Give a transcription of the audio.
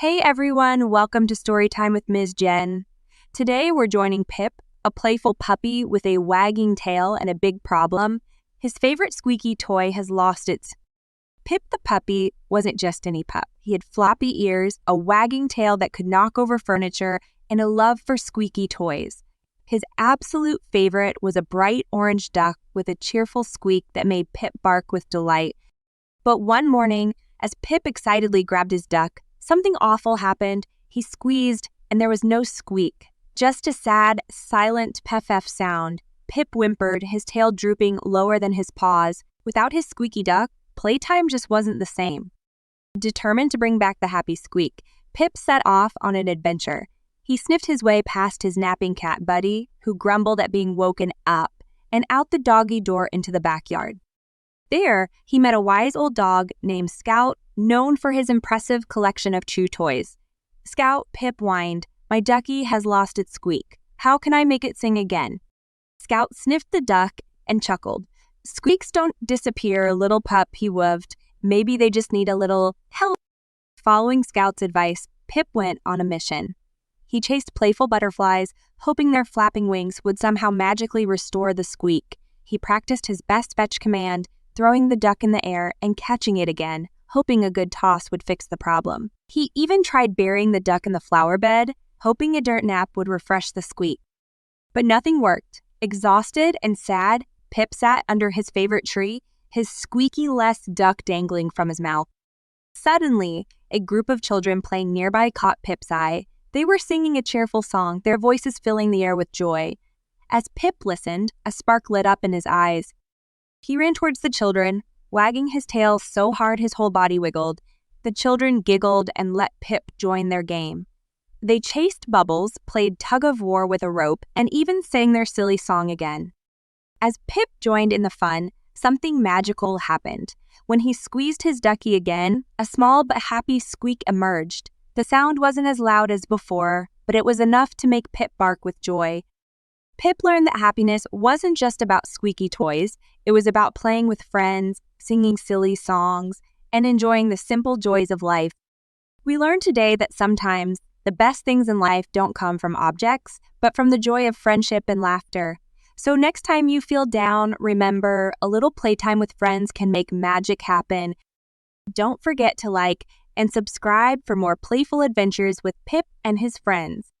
Hey everyone, welcome to Storytime with Ms. Jen. Today we're joining Pip, a playful puppy with a wagging tail and a big problem. His favorite squeaky toy has lost its. Pip the puppy wasn't just any pup. He had floppy ears, a wagging tail that could knock over furniture, and a love for squeaky toys. His absolute favorite was a bright orange duck with a cheerful squeak that made Pip bark with delight. But one morning, as Pip excitedly grabbed his duck, something awful happened. He squeezed, and there was no squeak, just a sad, silent peff sound. Pip whimpered, his tail drooping lower than his paws. Without his squeaky duck, playtime just wasn't the same. Determined to bring back the happy squeak, Pip set off on an adventure. He sniffed his way past his napping cat Buddy, who grumbled at being woken up, and out the doggy door into the backyard. There, he met a wise old dog named Scout, known for his impressive collection of chew toys. "Scout," Pip whined, "my ducky has lost its squeak. How can I make it sing again?" Scout sniffed the duck and chuckled. "Squeaks don't disappear, little pup," he woofed. "Maybe they just need a little help." Following Scout's advice, Pip went on a mission. He chased playful butterflies, hoping their flapping wings would somehow magically restore the squeak. He practiced his best fetch command, throwing the duck in the air and catching it again, hoping a good toss would fix the problem. He even tried burying the duck in the flower bed, hoping a dirt nap would refresh the squeak. But nothing worked. Exhausted and sad, Pip sat under his favorite tree, his squeaky-less duck dangling from his mouth. Suddenly, a group of children playing nearby caught Pip's eye. They were singing a cheerful song, their voices filling the air with joy. As Pip listened, a spark lit up in his eyes. He ran towards the children, wagging his tail so hard his whole body wiggled. The children giggled and let Pip join their game. They chased Bubbles, played tug-of-war with a rope, and even sang their silly song again. As Pip joined in the fun, something magical happened. When he squeezed his ducky again, a small but happy squeak emerged. The sound wasn't as loud as before, but it was enough to make Pip bark with joy. Pip learned that happiness wasn't just about squeaky toys. It was about playing with friends, singing silly songs, and enjoying the simple joys of life. We learned today that sometimes the best things in life don't come from objects, but from the joy of friendship and laughter. So next time you feel down, remember, a little playtime with friends can make magic happen. Don't forget to like and subscribe for more playful adventures with Pip and his friends.